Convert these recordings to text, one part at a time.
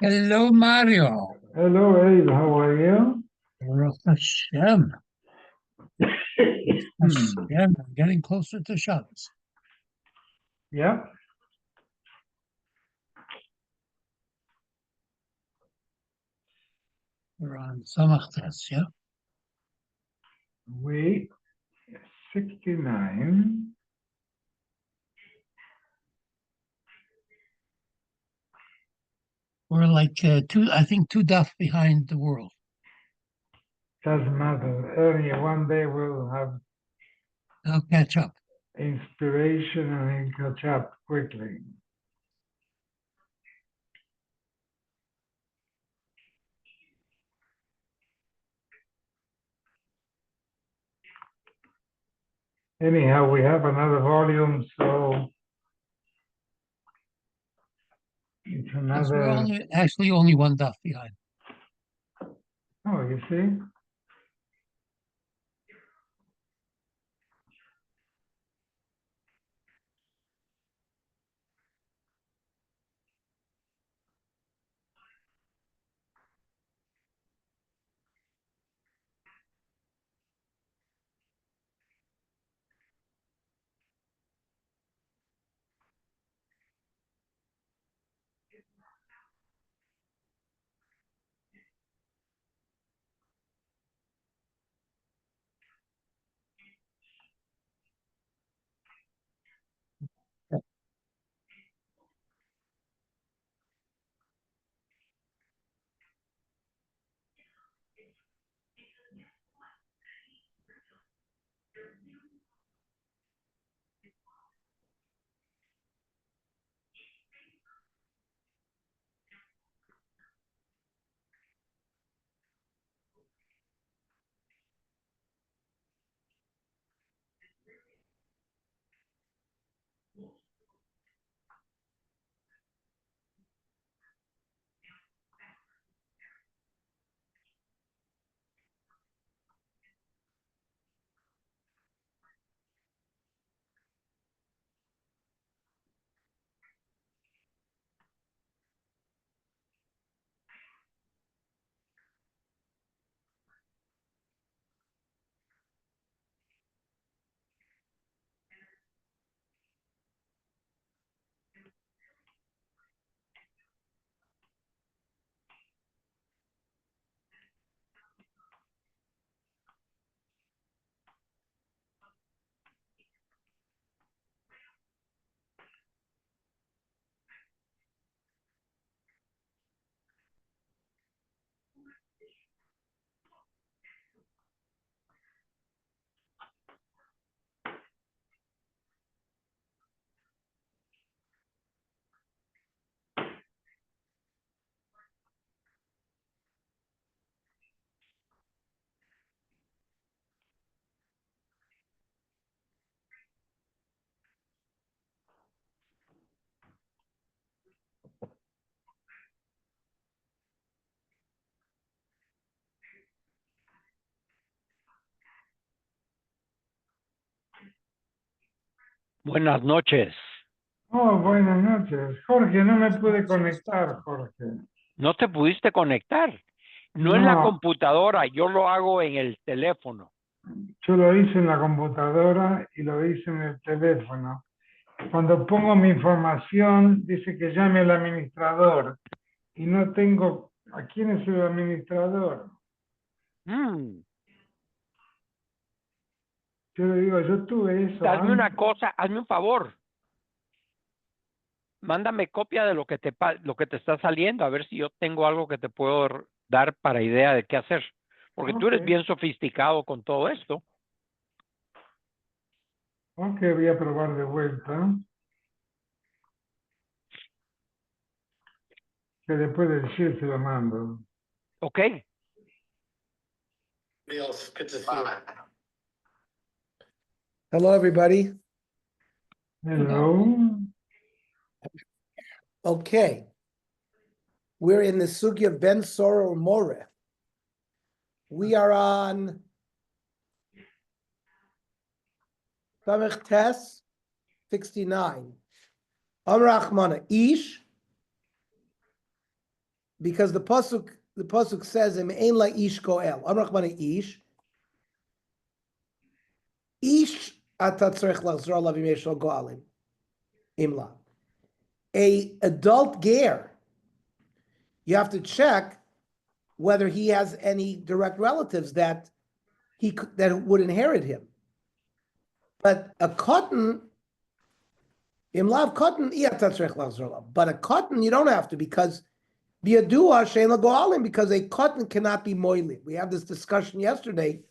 Hello, Mario. Hello, Abe. How are you? Baruch Hashem. Hashem. I'm getting closer to Shabbos. Yeah, We're on Samach Tes, yeah? we 69. We're like two daf behind the world. Doesn't matter. Only one day we'll have I'll catch up. inspiration and then catch up quickly. Anyhow, we have another volume, so it's Yes, we're another. only one daf behind. Oh, you see? Buenas noches. Oh, buenas noches. Jorge, no me pude conectar, Jorge. ¿No te pudiste conectar? No es la No, computadora, yo lo hago en el teléfono. yo lo hice en la computadora y lo hice en el teléfono. Cuando pongo mi información, dice que llame al administrador y no tengo. ¿A quién es el administrador? Yo le digo, yo tuve eso Hazme una antes. cosa, hazme un favor. Mándame copia de lo que te está saliendo, a ver si yo tengo algo que te puedo dar para idea de qué hacer. Porque tú Ok, eres bien sofisticado con todo esto. ok, voy a probar de vuelta. Que después del shift se lo mando. Ok. Hello, everybody. Hello. Okay. We're in the Sugya of Ben Sora or More. We are on Samech Tes 69. Amr Achmana Ish because the pasuk says im ein la ish goel. Amrach bana ish. Ish atat tzarich lachzor alav im yesh lo goalim. Imla. A adult ger, you have to check whether he has any direct relatives that would inherit him. But a cotton, imlav cotton, but a cotton you don't have to, because biadua shein goalim, because a cotton cannot be moilid. We had this discussion yesterday.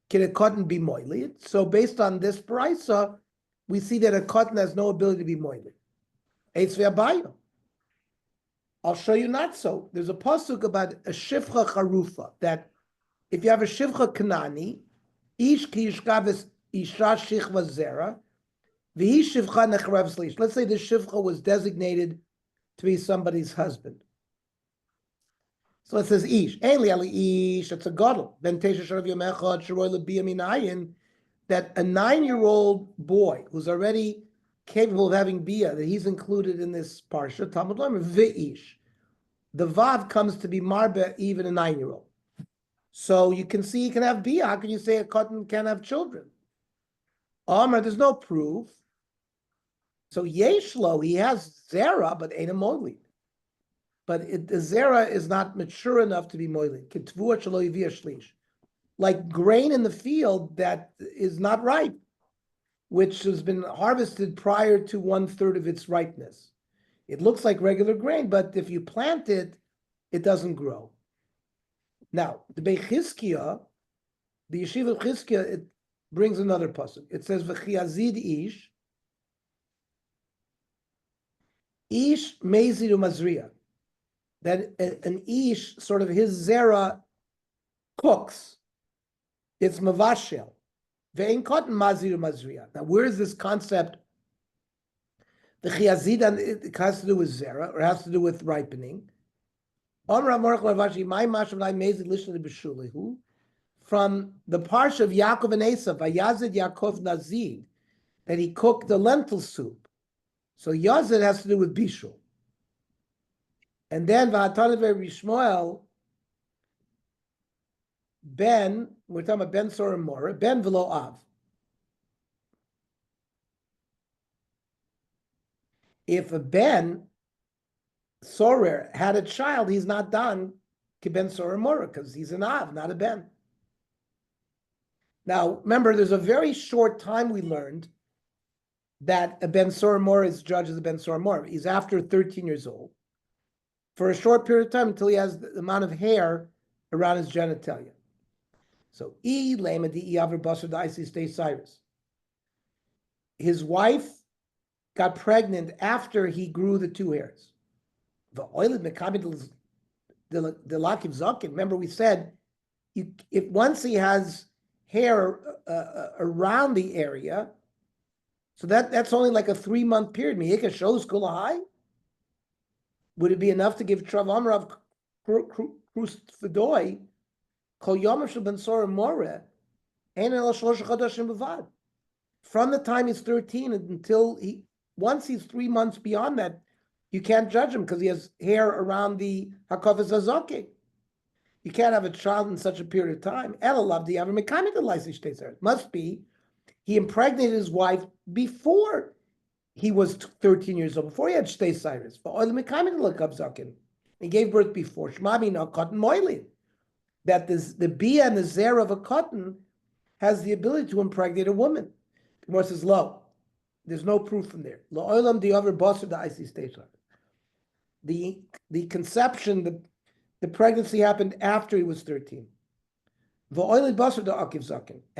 Can a cotton be moilid? So based on this brisa, we see that a cotton has no ability to be moilid. Eitz ve'abayu. I'll show you not so. There's a pasuk about a shivcha charufa, that if you have a shivcha kanani, ish ki yishkav isha shichva zera, v'hi shivcha nechrev slish. Let's say the shivcha was designated to be somebody's husband. So it says ish. Ein li ali ish, it's a gadol. Ben tesha sharav yom echad shiroi lebiyah minayin, that a 9-year-old boy who's already capable of having bia, that he's included in this parsha, Talmud Lomer, v'ish. The vav comes to be marbe, even a 9-year-old. So you can see he can have bia. How can you say a cotton can't have children? Amar, there's no proof. So yeshlo, he has zera, but ain't a moilid. But the zera is not mature enough to be moilid. Ketvuah shelo yivia shlish. Like grain in the field that is not ripe, which has been harvested prior to 1/3 of its ripeness. It looks like regular grain, but if you plant it, it doesn't grow. Now, the Beit Chizkiah, the Yeshiva of Chizkiah, it brings another pasuk. It says, "V'chiazid ish mezid umazriya." That an ish, sort of his zera, cooks. It's mavashel. Ve'in cotton mazid umazriya. Now, where is this concept? The chiyazid, it has to do with zera, or has to do with ripening. From the parsha of Yaakov and Esav, Vayazid Yaakov Nazid, that he cooked the lentil soup. So Yazid has to do with bishul. And then V'atanav Rishmoel, Ben, we're talking about Ben Sor and Mora, Ben V'lo Av. If a Ben Sorer had a child, he's not done Kiben Sorer Mora, because he's an Av, not a Ben. Now, remember, there's a very short time we learned that a Ben Sorer Mora is judged as a Ben Sorer Mora. He's after 13 years old, for a short period of time until he has the amount of hair around his genitalia. So, his wife got pregnant after he grew the 2 hairs. Remember, we said if once he has hair around the area, so that's only like a 3-month period. Miyeka shows high. Would it be enough to give Trav Amrav Krust Fedoy Kol Yom Shel Ben Sora More Ein El Shlosh Chodashim Bavad? From the time he's 13 until once he's 3 months beyond that, you can't judge him because he has hair around the Hakavas Hazoke. You can't have a child in such a period of time. It must be he impregnated his wife before he was 13 years old, before he had Shtei Cyrus. He gave birth before. That the bia and the zera of a cotton has the ability to impregnate a woman. The Gemara says, lo. There's no proof from there. The conception, the pregnancy happened after he was 13. And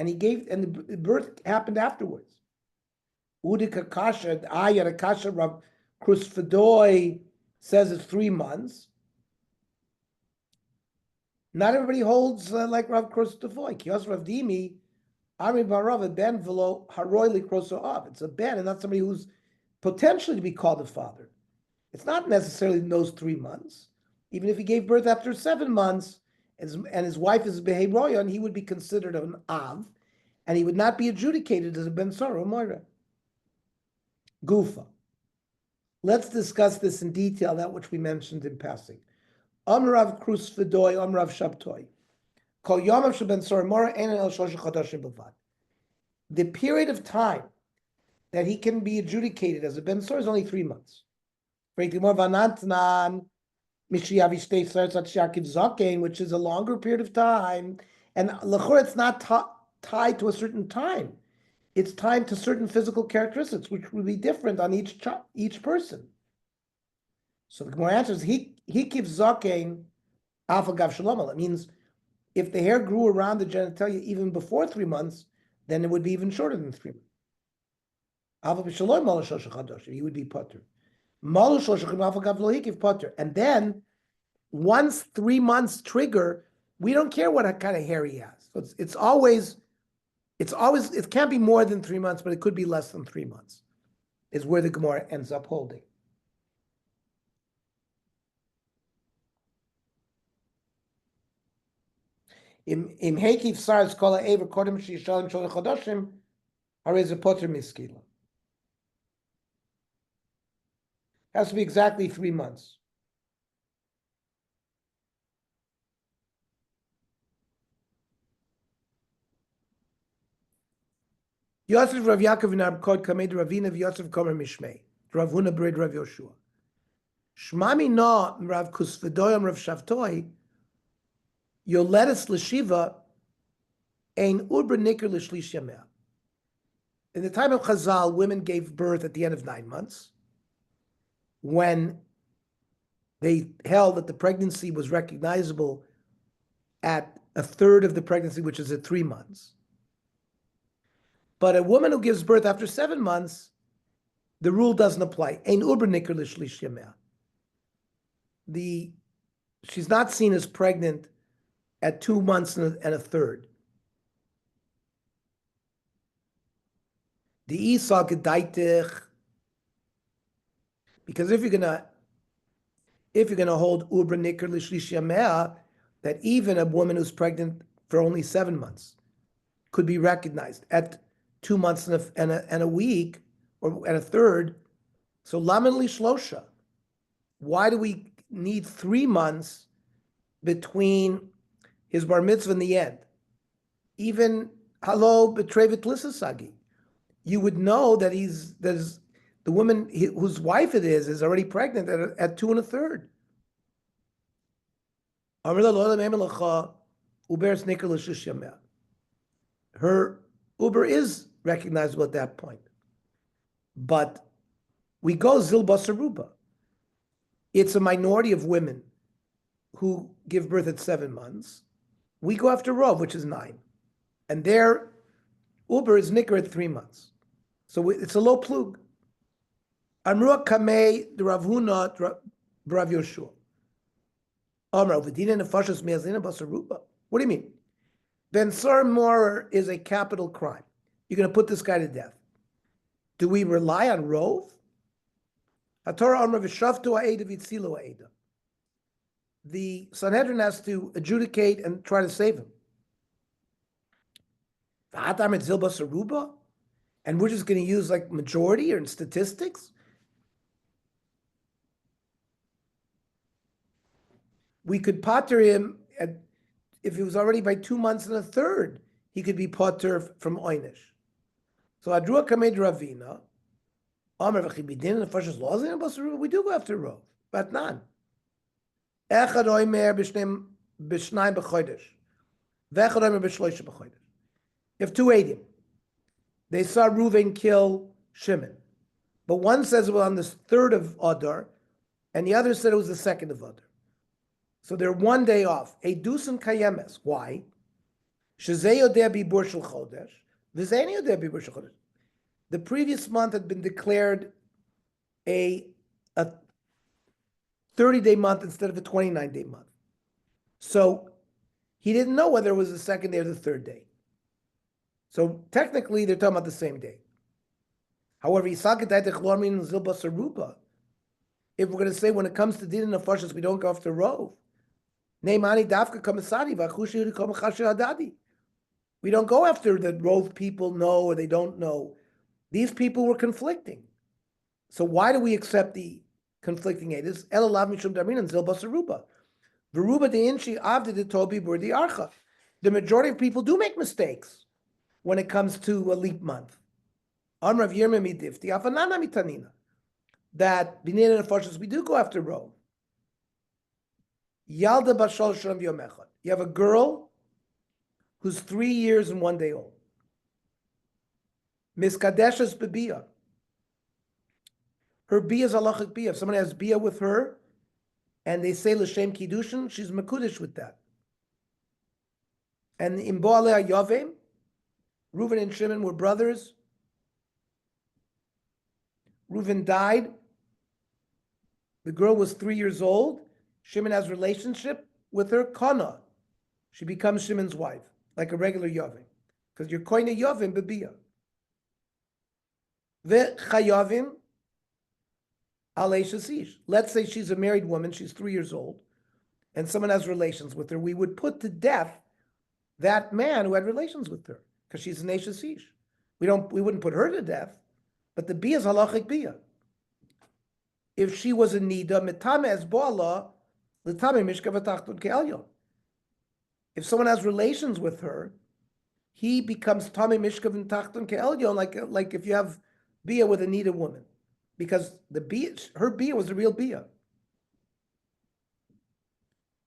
the birth happened afterwards. Udika Kasha, Ayat Kasha, Rav Krusfedoy says it's 3 months. Not everybody holds like Rav Krusfedoy. Kios Rav Dimi, Ari Barav, Ben Velo, Haroili Kroso Av. It's a Ben, and not somebody who's potentially to be called a father. It's not necessarily in those 3 months. Even if he gave birth after 7 months, and his wife is Behei Royan, he would be considered an Av, and he would not be adjudicated as a Ben Sora Moira. Gufa. Let's discuss this in detail, that which we mentioned in passing. Amrav Krus Fedoy, Amrav Shabtoy. Kol Yamav Sheben Soramora Ein El Shlosh Chodashim Bavad. The period of time that he can be adjudicated as a Ben Sor is only 3 months. Which is a longer period of time, and l'chor it's not tied to a certain time. It's tied to certain physical characteristics, which will be different on each person. So the Gemara answers, he gives zaken alpha gav shalom. It means if the hair grew around the genitalia even before 3 months, then it would be even shorter than 3 months. Alpha b'shalom mal shlosh chadoshim, he would be potter. Mal shlosh alpha gav lo hikiv potter. And then once 3 months trigger, we don't care what kind of hair he has. So it's always, it can't be more than 3 months, but it could be less than 3 months, is where the Gemara ends up holding. Im Hekiv Sars Kola Ever Kodem Shishalim Shol Chodoshim Harez a Potter Miskila. Has to be exactly 3 months. Yosef Rav Yaakov in Arbkod Kamed Ravina Yosef Komer Mishmei Rav Huna Brid Rav Yoshua Shmami No Rav Kusvedoyam Rav Shavtoi Yoledes L'Shiva Ein Urba Niker L'Shlish Yameh. In the time of Chazal, women gave birth at the end of 9 months, when they held that the pregnancy was recognizable at a third of the pregnancy, which is at 3 months. But a woman who gives birth after 7 months, the rule doesn't apply. Ein Urba Niker L'Shlish Yameh. She's not seen as pregnant at 2 months and a third. The Isa Gedaitich, because if you're gonna hold Ubra Niker L'Shlish Yameh, that even a woman who's pregnant for only 7 months could be recognized at 2 months and a week or and a third. So Laman Lishlosha. Why do we need 3 months between his bar mitzvah and the end? Even halo betrevit lissasagi, you would know that there's the woman whose wife it is already pregnant at 2 1/3. Her Uber is recognizable at that point, but we go zil basaruba. It's a minority of women who give birth at 7 months. We go after Rov, which is 9. And their Uber is Nicker at 3 months. So it's a low plug. Amrua Kamei, the Rav Huna, Rav Yoshua. What do you mean? Ben Sar Morer is a capital crime. You're going to put this guy to death. Do we rely on Rov? The Sanhedrin has to adjudicate and try to save him. And we're just going to use like majority or statistics? We could potter him if he was already by 2 months and a third, he could be potter from Oynish. So Adrua Kamed Ravina, we do go after Rov, but none. Echad oimer b'shnayim b'chodesh, v'echad oimer b'shloisha b'chodesh. You have 2 Eidim. They saw Reuven kill Shimon, but one says it was on the 3rd of Adar, and the other said it was the 2nd of Adar. So they're 1 day off. Eidusim kayemes. Why? Shezei yodeh bibur shel chodesh, v'zeini yodeh bibur shel chodesh. The previous month had been declared a 30-day month instead of a 29-day month. So he didn't know whether it was the 2nd day or the 3rd day. So technically, they're talking about the same day. However, if we're going to say when it comes to din and nefashos, we don't go after Rov. We don't go after the Rov people know or they don't know. These people were conflicting. So why do we accept the conflicting edis? Veruba de inchi avdi de tobi bur the archa. The majority of people do make mistakes when it comes to a leap month. Amrav Yirmeh midifti afanana mitanina. That binyan and unfortunates we do go after Rome. Yalda bashol shalom yom echad. You have a girl who's 3 years and 1 day old. Miskadeshes bebia. Her bia is halachic bia. If someone has bia with her, and they say l'shem kiddushin, she's mekudesh with that. And in Boalei Yovim, Reuven and Shimon were brothers. Reuven died. The girl was 3 years old. Shimon has a relationship with her, Kana. She becomes Shimon's wife, like a regular Yovim. Because you're koine Yovim bebia. V'chayovim alei shasish. Let's say she's a married woman, she's 3 years old, and someone has relations with her. We would put to death that man who had relations with her, because she's an shasish. We wouldn't put her to death, but the bia is halachic bia. If she was a nida, mitame as boala, l'tame mishka v'tachtun ke'elyon. If someone has relations with her, he becomes tame mishka v'tachtun ke'elyon, like if you have bia with a nida woman, because the bia, her bia was the real bia.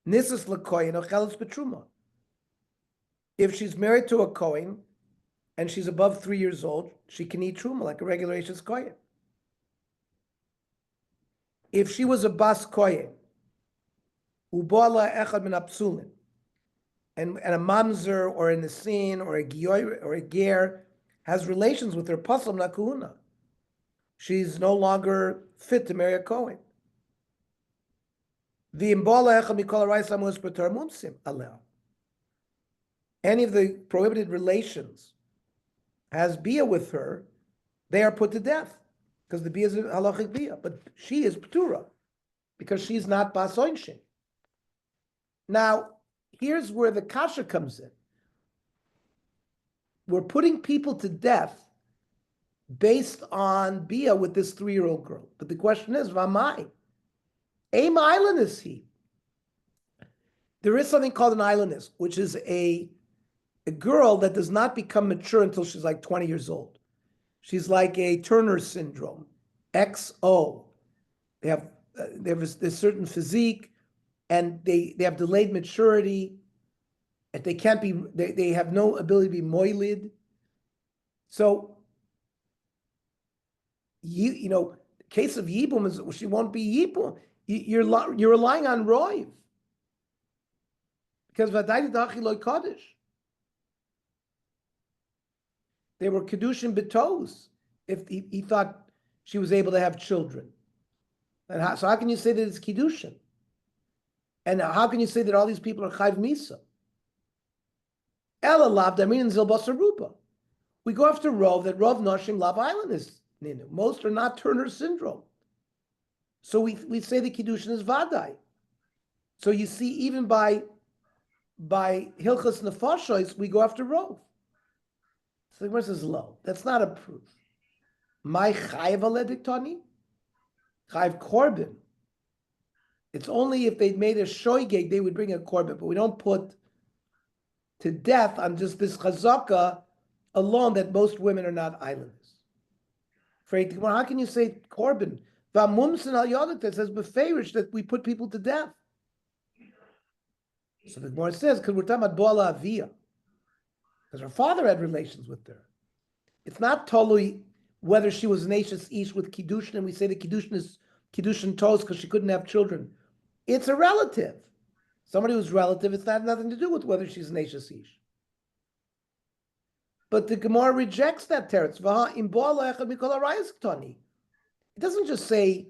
Nisas l'koyin ochelis betruma. If she's married to a kohen and she's above 3 years old, she can eat truma like a regular Eishes kohen. If she was a bas kohen, uboala echad min apsulin, and a mamzer or a nesin or a gioy or a ger has relations with her paslam nakuhuna, she's no longer fit to marry a kohen. The imbola echad mikol harayis amus b'tar mumsim alel. Any of the prohibited relations has bia with her, they are put to death because the bia is a halachic bia, but she is ptura because she's not bas oinshin. Now, here's where the kasha comes in. We're putting people to death based on bia with this 3-year-old girl. But the question is, v'amai? Aim island is he? There is something called an islandess, which is a girl that does not become mature until she's like 20 years old. She's like a Turner syndrome, XO. They have this certain physique, and they have delayed maturity, and they can't be. They have no ability to be moilid. So you know, the case of Yibum is she won't be Yibum. You're relying on Roiv because Vadai Dachi Loy Kaddish. They were Kedushin Betos if he thought she was able to have children. And so how can you say that it's Kedushin? And how can you say that all these people are Chayv Misa? Ela Lav Damin Zil Basaruba. We go after Rov, that Rov Noshim Lav Island is Ninu. Most are not Turner syndrome. So we say the Kedushin is Vadai. So you see, even by Hilchas Nefashos, we go after Rov. So the Gemara says, low. That's not a proof. My Chayiv Alediktani? Chayiv Korban. It's only if they'd made a shoygeg, they would bring a korban, but we don't put to death on just this chazaka alone that most women are not islanders. How can you say korban? V'amumsin al yodet says beferish that we put people to death. So the Gemara says because we're talking about boala avia, because her father had relations with her. It's not totally whether she was an Ashes Ish with Kiddushin, and we say the Kiddushin is Kiddushin Tos because she couldn't have children. It's a relative. Somebody who's relative, it's not nothing to do with whether she's an Ashes Ish. But the Gemara rejects that teretz. It doesn't just say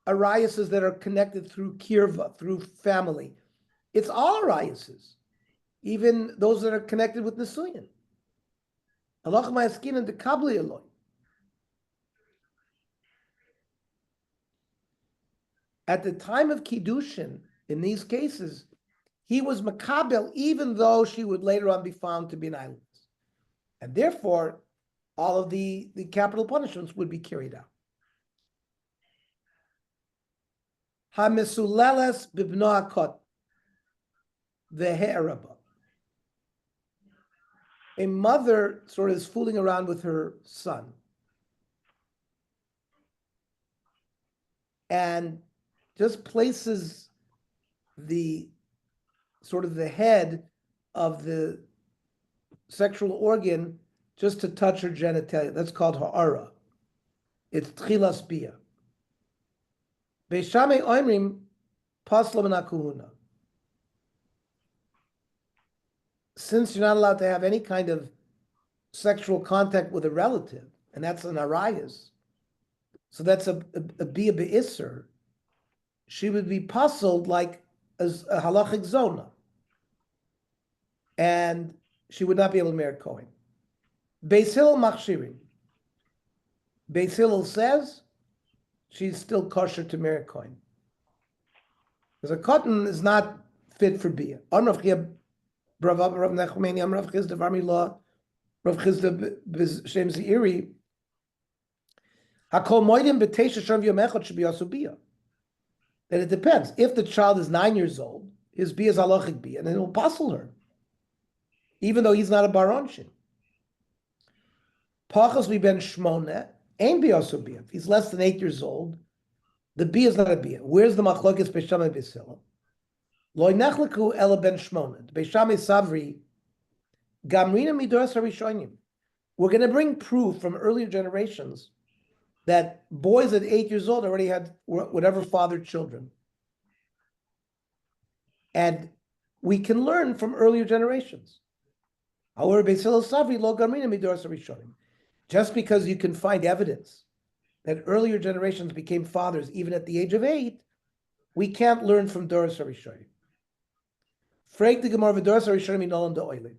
ariases that are connected through kirva, through family. It's all ariases, even those that are connected with Nesuyin. Allah ma'askin and the kabli aloi. At the time of Kiddushin, in these cases, he was makabel, even though she would later on be found to be an islandess. And therefore, all of the capital punishments would be carried out. Ha-mesuleles bibno hakot. ve'heraba. A mother sort of is fooling around with her son and just places the sort of the head of the sexual organ just to touch her genitalia. That's called ha'ara. It's tchilas bia. Beishame oimrim pasla min ha'kuhuna. Since you're not allowed to have any kind of sexual contact with a relative, and that's an arayas, so that's a bia be'isser, she would be puzzled like as a halachic zona, and she would not be able to marry Kohen. Beis Hillel machshirim. Beis Hillel says she's still kosher to marry Kohen. Because a cotton is not fit for bia. Rav Nachmani, Rav Chisda Varmila, Rav Chisda B'Shem Zeiri. Hakol moedim b'teisha shem yom echad should be also bia. That it depends. If the child is 9 years old, his bia is halachic bia, and then it will puzzle her, even though he's not a baronshin. Pachas mi ben shmona ain't bia also bia. If he's less than 8 years old, the bia is not a bia. Where's the machlokes Beis Shammai Beis Hillel? Lo nechlaku ela ben shmona. Beis Shammai savri gamrina midoras harishonim. We're going to bring proof from earlier generations that boys at 8 years old already had whatever fathered children. And we can learn from earlier generations. However, Beis Hillel savri lo gamrina midoras harishonim. Just because you can find evidence that earlier generations became fathers even at the age of 8, we can't learn from Doros HaRishonim. Frag the Gemara v'Doros HaRishonim inolam da'oilid.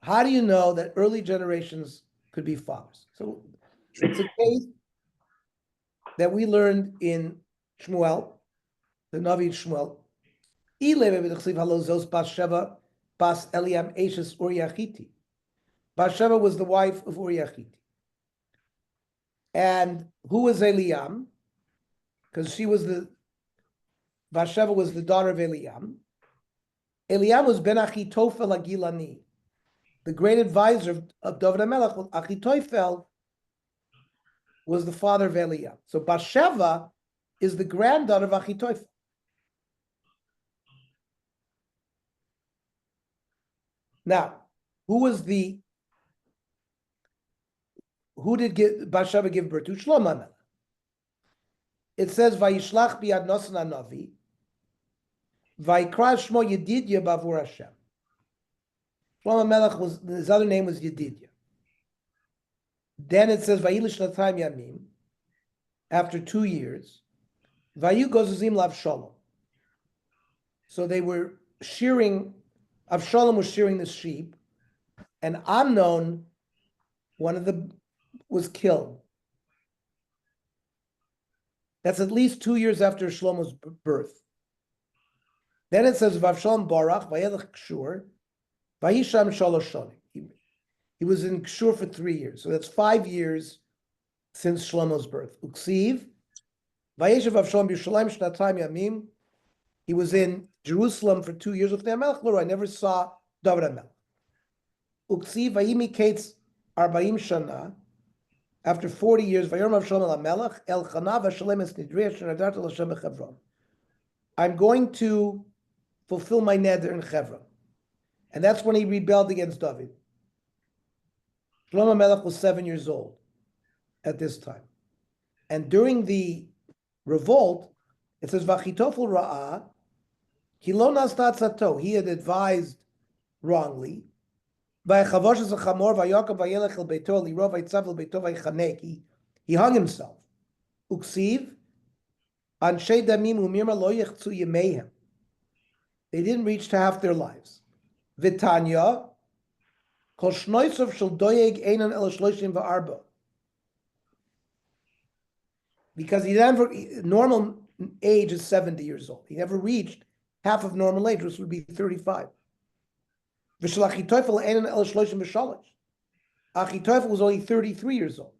How do you know that early generations could be fathers? So it's a case that we learned in Shmuel, the Navi Shmuel. Ileve v'dechsiv halozos bas Sheva bas Eliam Eshes Uriachiti. Bathsheba was the wife of Uriachiti. And who was Eliam? Because Bathsheba was the daughter of Eliam. Eliam was ben Achitophel Agilani, the great advisor of David HaMelech. Achitophel was the father of Eliam. So Bathsheba is the granddaughter of Achitophel. Now, who did Bathsheba give birth to? Shlomo HaMelech. It says, "Vayishlach biyad Nosan hanavi, vayikra shmo Yedidya bavur Hashem." Shlomo HaMelech his other name was Yedidya. Then it says, "Vayilish shnatayim yamim." After 2 years, vayu gozuzim l'Avshalom. So they were shearing. Avshalom was shearing the sheep, and Amnon, was killed. That's at least 2 years after Shlomo's birth. Then it says, Vavshalom barach, vayelech kshur, vayisham shalosh shonim. He was in kshur for 3 years. So that's 5 years since Shlomo's birth. Uksiv, vayeshev Avshalom b'Yerushalayim shnatayim yamim. He was in Jerusalem for 2 years with the HaMelech. I never saw David HaMelech. Uksiv, vayimi kates arba'im shana. After 40 years, Vayomer Avshalom el HaMelech el Chanav Hashalem es nidrei shenadarta l'Hashem b'Chevron. I'm going to fulfill my neder in Chevron. And that's when he rebelled against David. Shlomo HaMelech was 7 years old at this time. And during the revolt, it says, Vachitofel ra'ah, ki lo nastat sato. He had advised wrongly. He hung himself. Uksiv, anshe damim umirma lo yechzu yemehem. They didn't reach to half their lives. Vitanya, kol shnoisov shel doyeg einan el shloshim va'arba. Because normal age is 70 years old. He never reached half of normal age, which would be 35. Achitophel was only 33 years old.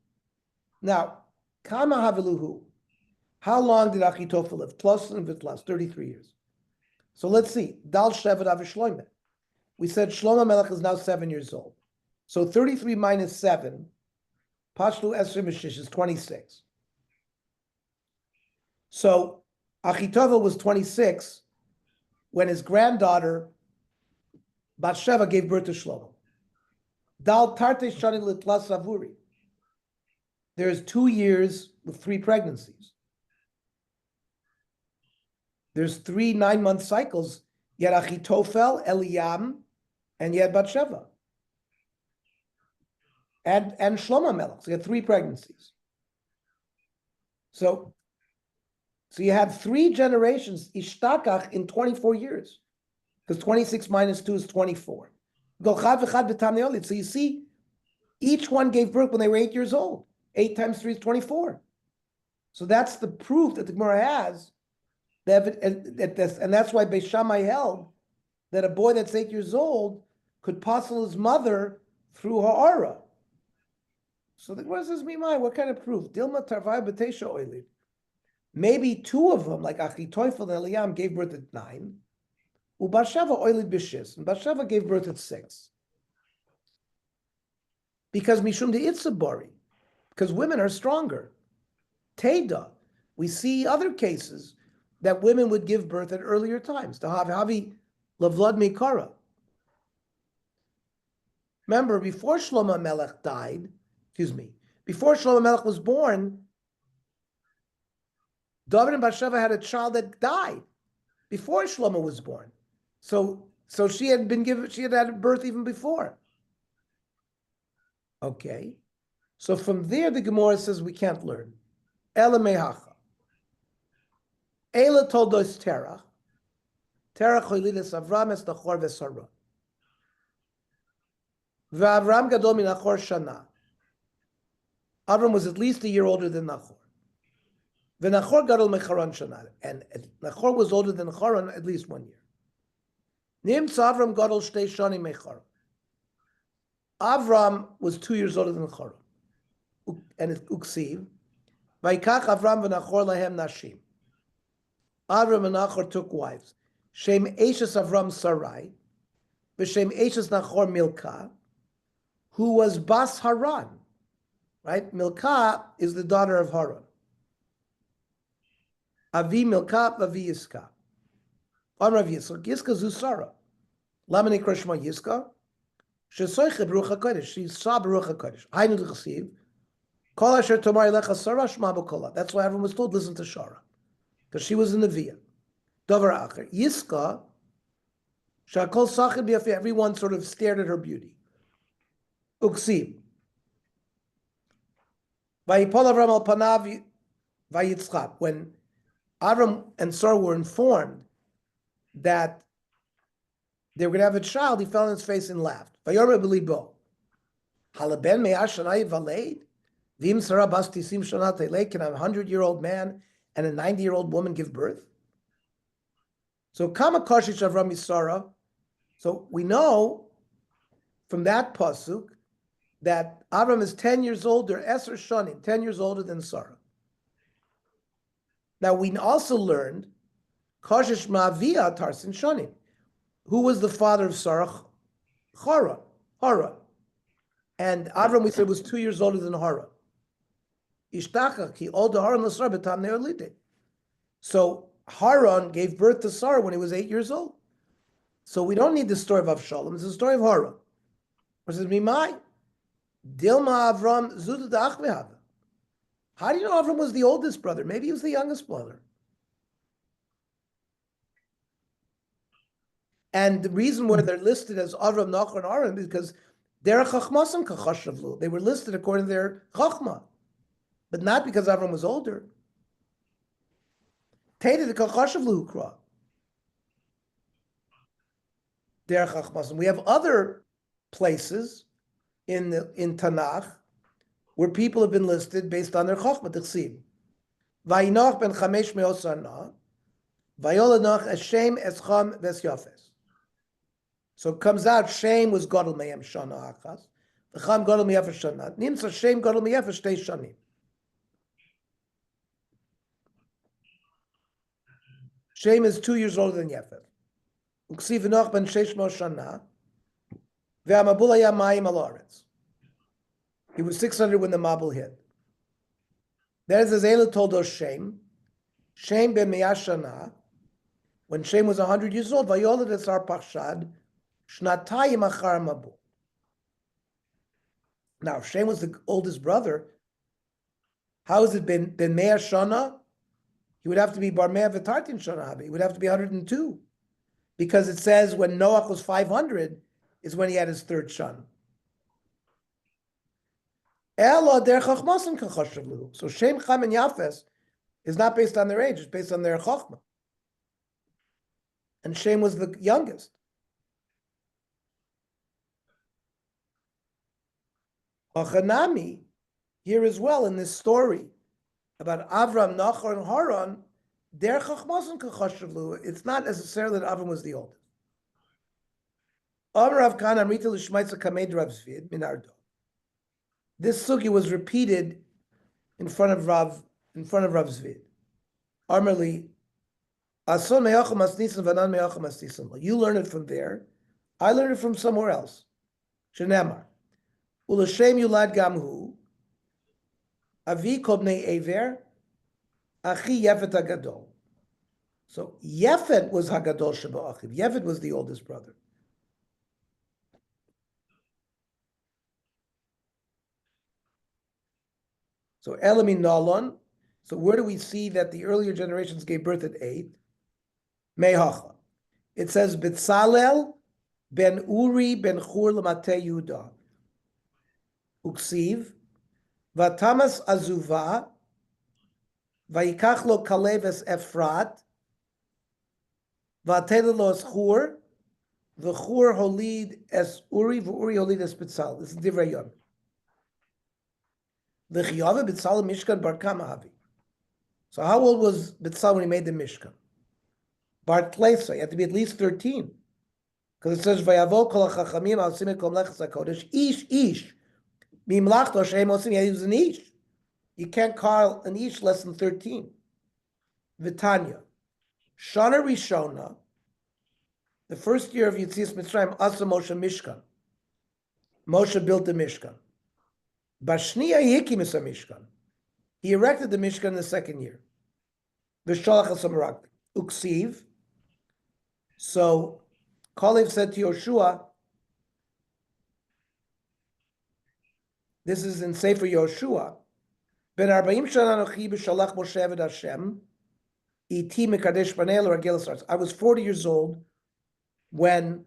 Now, Kama Haviluhu, how long did Achitophel live? Plus and Vitlas, 33 years. So let's see. Dal Shevet Avishloime. We said Shlomo Melech is now 7 years old. So 33 minus 7, Pashtu Esrim Mishish is 26. So Achitova was 26 when his granddaughter Bathsheba gave birth to Shlomo. Dal Tarte Shani Litlas Savuri. There's 2 years with 3 pregnancies. There's 3 9-month cycles. Yet Achitofel, Eliam, and yet Bathsheba. And Shlomo Melech. So you had 3 pregnancies. So you had 3 generations, Ishtakach, in 24 years. Because 26 minus 2 is 24. So you see, each one gave birth when they were 8 years old. 8 times 3 is 24. So that's the proof that the Gemara has. And that's why Beis Shammai held that a boy that's 8 years old could puzzle his mother through ha'ara. So the Gemara says, Mimai, what kind of proof? Dilma tarvai b'teisha oilid. Maybe 2 of them, like Achitophel and Eliam, gave birth at 9. Ubashava oilid b'shis. And Bashava gave birth at 6. Because Mishum de Itzabori. Because women are stronger. Teda. We see other cases that women would give birth at earlier times. To Havi Lavlad Mikara. Remember, before Shlomo Melech died, before Shlomo Melech was born, David and Bathsheba had a child that died before Shlomo was born. So she had had birth even before. Okay. So from there, the Gemara says we can't learn. Ela mehacha. Ela toldos Terach. Terach hoilides Avram es Nachor v'Sarah. V'Avram gadol min Nachor shana. Avram was at least a year older than Nachor. V'Nachor gadol mecharon shana. And Nachor was older than Charon at least 1 year. Nimtza Avram gadol shtei shani mechar. Avram was 2 years older than Charon. And it's Uksiv. Vaikach Avram v'Nachor lahem nashim. Avram and Nachor took wives. Shem Eshes Avram Sarai, v'Shem Eshes Nachor Milcah, who was Bas Haran. Right? Milcah is the daughter of Haran. Avi Milcah, Avi Yiska. Amar Yiska, Yiska Zusara. Lamani Krishma Yiska. Shesoiche Baruch HaKodesh. She saw Baruch HaKodesh. Hainu L'chasiv. Kol asher tomar lecha Sarah shma b'kola. That's why everyone was told, listen to Shara. Because she was in the Via. Dover Acher. Yiska. Shakol Sachib Yafi. Everyone sort of stared at her beauty. Uksiv. Vayipol Avram al Panav Vayitzchak. When Avram and Sarah were informed that they were going to have a child, he fell on his face and laughed. Vayomer b'libo. Halaben me'ashanai valeid. Vim Sarah bas tisim shana telei. Can a 100-year-old man and a 90-year-old woman give birth? So kama kashish Avram Yisara. So we know from that pasuk that Avram is 10 years older, Eser Shanim, 10 years older than Sarah. Now we also learned kashish ma'avia tarsin Shanim. Who was the father of Sarah? Haran. And Avram, we said, was 2 years older than Haran. Ishtachach, he older Haran l'Sarah b'tam ne'olide. So Haran gave birth to Sarah when he was 8 years old. So we don't need the story of Avshalom. It's the story of Haran. It says, Mimai, Dilma Avram Zudu da'ach v'hava. How do you know Avram was the oldest brother? Maybe he was the youngest brother. And the reason why they're listed as Avram, Nachor, and Aaron is because they're chachmasam kachashavlu. They were listed according to their chachma, but not because Avram was older. Teda the kachashavlu hukra. They're chachmasam. We have other places in Tanakh where people have been listed based on their chachma. T'chsiv Vayinoch ben chamesh me'osana Vayolanoch Eshem Escham Vesyafes. So it comes out Shem was Gadol Meyem Shana Achas, V'cham Gadol Meyefesh Shana. Nimsa Shem Gadol Meyefesh Shtei Shanim. Shem is 2 years older than Yefet. וכסיב נוח בן 600 שנה, והמבול היה מים על הארץ. He was 600 when the Mabul hit. Then it says, Ela told us Shem ben Mea Shana, when Shem was 100 years old, Vayolad es Ar Pachshad, Shnatayim achar Mabul. Now, if Shem was the oldest brother, how has it been Mea Shana? He would have to be Bar Mea V'tartin Shana. He would have to be 102. Because it says when Noach was 500 is when he had his third son. So Shem, Cham, and Yafes is not based on their age, it's based on their Chochmah. And Shem was the youngest. Hachanami, here as well in this story about Avram, Nachor, and Haran, their Chochmasim Kachashavlu, it's not necessarily that Avram was the oldest. Amar Rav Kana Amrita L'Shmaitza Kamed Rav Zvid Minardo. This sugi was repeated in front of Rav Zvid. Amarli, Ason Me'acham Asnisim Vanan Me'acham Asnisim. You learn it from there. I learned it from somewhere else. Shenemar. Ulashem Yulad Gamhu. Avi Kobnei Ever. Achi Yefet Hagadol. So Yefet was Hagadol Sheba Achiv. Yefet was the oldest brother. So Elamin Nalon. So where do we see that the earlier generations gave birth at 8? Mehacha. It says Betzalel ben Uri ben Chur Lamate Yudah. Uksiv. Vatamas Azuva. Vayikach lo Kalev es Efrat. Vatel lo es Chur. V'Chur holid es Uri. V'Uri holid es Betzalel. This is Divrei Yom. V'chiyave Betzalel Mishkan bar kama havi. So how old was Betzalel when he made the Mishkan? Bar Tleisa, you have to be at least 13. Because it says, Vayavo kol hachachamim al simei kol mlechas HaKodesh, ish, mimlachto shehem osim, he was an ish. You can't call an ish less than 13. Vitanya, Shana Rishona, the first year of Yetzias Mitzrayim, Asa Moshe Mishkan. Moshe built the Mishkan. Bashniya Yikim is a Mishkan. He erected the Mishkan in the second year. V'sholach HaSamarak. Uksiv. So, Kalev said to Yoshua, this is in Sefer Yoshua, Ben 40 shana anochi b'shalach Moshe eved Hashem, iti mekadesh banei l'ragel ha'aretz. I was 40 years old when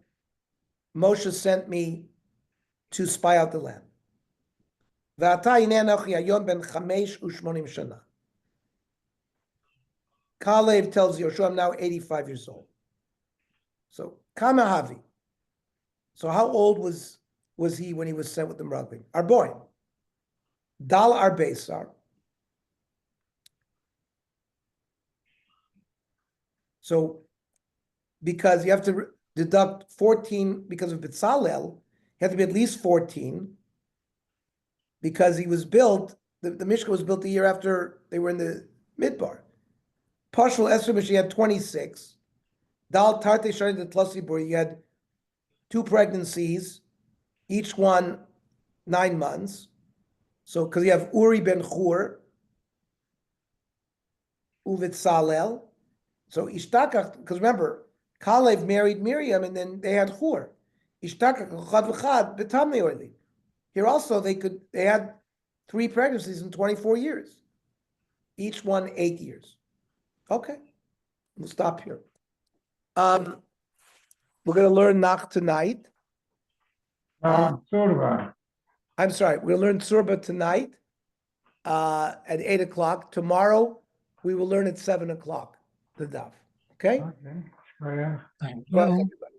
Moshe sent me to spy out the land. V'ata hinei anochi hayom ben 85 shana. Kalev tells Yoshua, I'm now 85 years old. So, Kama Havi. So how old was he when he was sent with the Meraglim? Arboin. Dal Arbesar. So, because you have to deduct 14 because of Betzalel, you have to be at least 14 because he was built, the Mishkan was built the year after they were in the Midbar. Partial estimate, he had 26. Dal Tarte Shari the Tlasibur, you had 2 pregnancies, each one 9 months. So, because you have Uri ben Chur, Uvit Salel. So, Ishtakach, because remember, Kalev married Miriam and then they had Chur. Ishtakach, Chad V'chad, B'tamei Oili. Here also, they had 3 pregnancies in 24 years. Each one 8 years. Okay, we'll stop here. We're going to learn Nach tonight. Surba. I'm sorry, we'll learn Surba tonight at 8 o'clock. Tomorrow, we will learn at 7 o'clock, the Daf. Okay? Okay. Square. Thank Well, you. everybody.